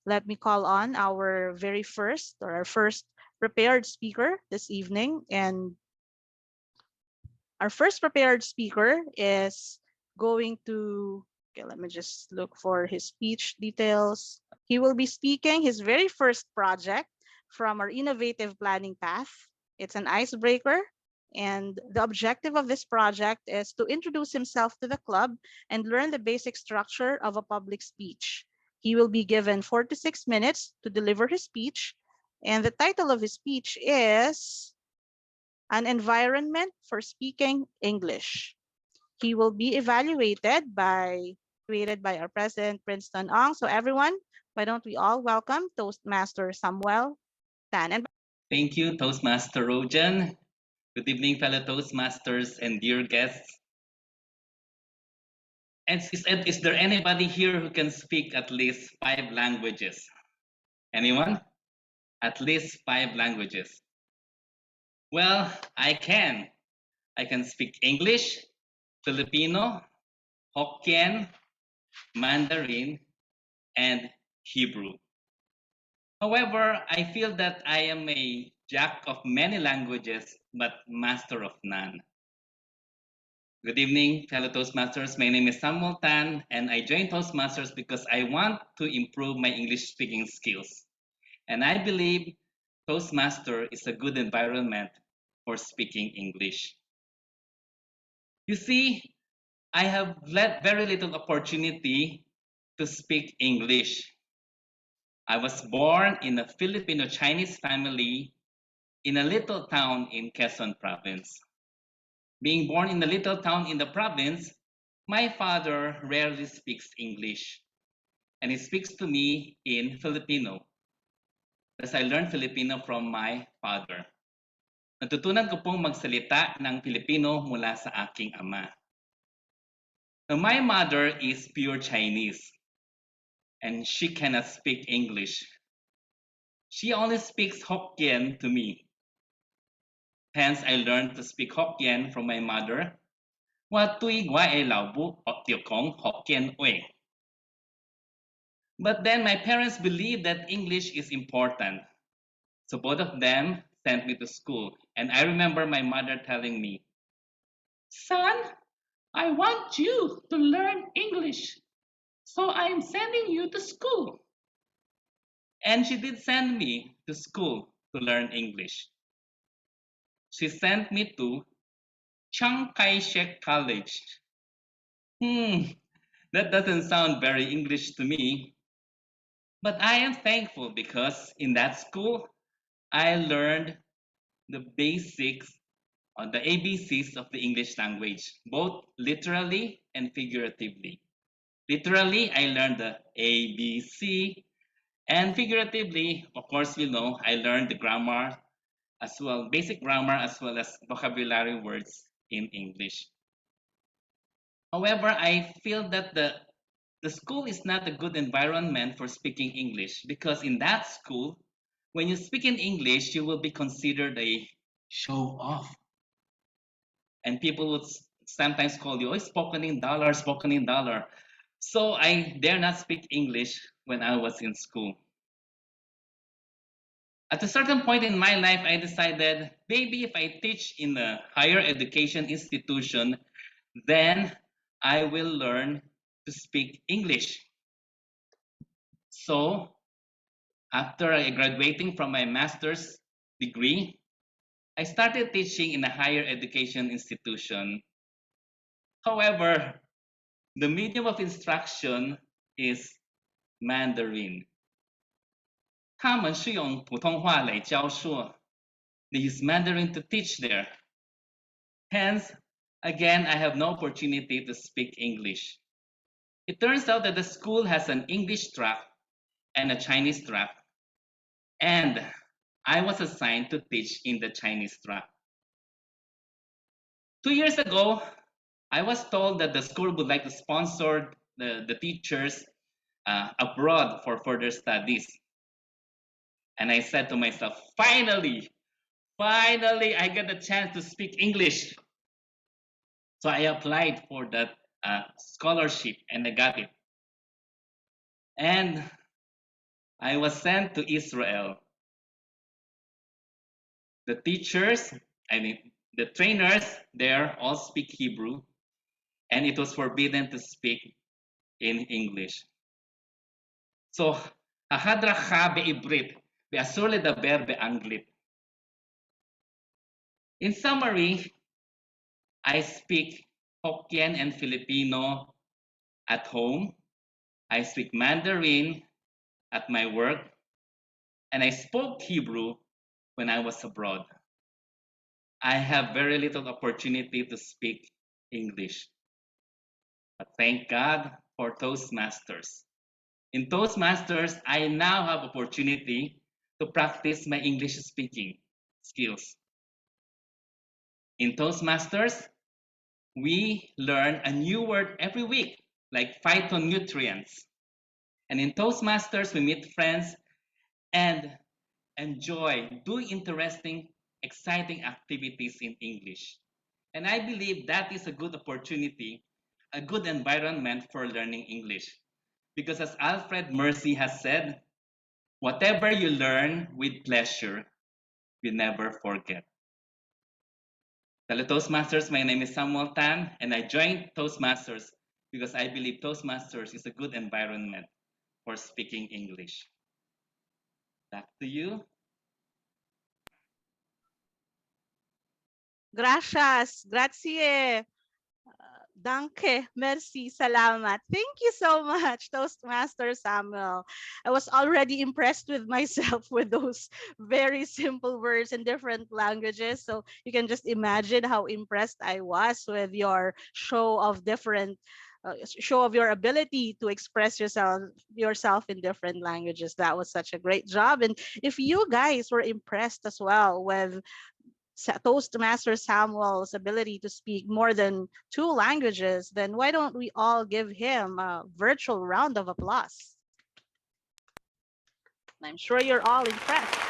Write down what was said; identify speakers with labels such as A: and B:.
A: let me call on our our first prepared speaker this evening. And our first prepared speaker is going to, okay, let me just look for his speech details. He will be speaking his very first project from our innovative planning path. It's an icebreaker. And the objective of this project is to introduce himself to the club and learn the basic structure of a public speech. He will be given 4 to 6 minutes to deliver his speech. And the title of his speech is An Environment for Speaking English. He will be evaluated by our president, Princeton Ong. So everyone, why don't we all welcome Toastmaster Samuel Tan. And
B: Thank you, Toastmaster Rojan. Good evening, fellow Toastmasters and dear guests. And is there anybody here who can speak at least 5 languages? Anyone? At least 5 languages. Well, I can. I can speak English, Filipino, Hokkien, Mandarin, and Hebrew. However, I feel that I am a jack of many languages, but master of none. Good evening, fellow Toastmasters. My name is Samuel Tan, and I joined Toastmasters because I want to improve my English speaking skills. And I believe Toastmaster is a good environment for speaking English. You see, I have very little opportunity to speak English. I was born in a Filipino Chinese family in a little town in Quezon province. Being born in a little town in the province, my father rarely speaks English, and he speaks to me in Filipino, as I learned Filipino from my father. Natutunan ko pong magsalita ng Filipino mula sa aking ama. Now, my mother is pure Chinese, and she cannot speak English. She only speaks Hokkien to me. Hence, I learned to speak Hokkien from my mother. Wa tui gua e lao bu tio kong Hokkien ue. But then my parents believed that English is important. So both of them sent me to school. And I remember my mother telling me, "Son, I want you to learn English. So I'm sending you to school." And she did send me to school to learn English. She sent me to Chiang Kai-shek College. That doesn't sound very English to me. But I am thankful because in that school, I learned the basics on the ABCs of the English language, both literally and figuratively. Literally, I learned the ABC, and figuratively, of course, I learned the grammar as well, basic grammar as well as vocabulary words in English. However, I feel that the school is not a good environment for speaking English because in that school, when you speak in English, you will be considered a show off. And people would sometimes call you, oh, spoken in dollar, spoken in dollar. So I dare not speak English when I was in school. At a certain point in my life, I decided maybe if I teach in a higher education institution, then I will learn to speak English. So after graduating from my master's degree, I started teaching in a higher education institution. However, the medium of instruction is Mandarin. 他们是用普通话来教授. They use Mandarin to teach there. Hence, again, I have no opportunity to speak English. It turns out that the school has an English track and a Chinese track, and I was assigned to teach in the Chinese track. 2 years ago, I was told that the school would like to sponsor the teachers abroad for further studies. And I said to myself, finally, I get the chance to speak English. So I applied for that scholarship and I got it. And I was sent to Israel. The teachers, I mean, the trainers there all speak Hebrew, and it was forbidden to speak in English. So, ההדרכה בעברית ואסור לדבר באנגלית. In summary, I speak Hokkien and Filipino at home. I speak Mandarin at my work, and I spoke Hebrew when I was abroad. I have very little opportunity to speak English. But thank God for Toastmasters. In Toastmasters, I now have opportunity to practice my English speaking skills. In Toastmasters, we learn a new word every week, like phytonutrients. And in Toastmasters, we meet friends and enjoy doing interesting, exciting activities in English. And I believe that is a good opportunity, a good environment for learning English. Because as Alfred Mercy has said, whatever you learn with pleasure, you never forget. Hello Toastmasters, my name is Samuel Tan, and I joined Toastmasters because I believe Toastmasters is a good environment for speaking English. Back to you.
A: Gracias, grazie. Danke, merci, salamat. Thank you so much, Toastmaster Samuel. I was already impressed with myself with those very simple words in different languages. So you can just imagine how impressed I was with your show of different show of your ability to express yourself in different languages. That was such a great job. And if you guys were impressed as well with Toastmaster Samuel's ability to speak more than 2 languages, then why don't we all give him a virtual round of applause? I'm sure you're all impressed.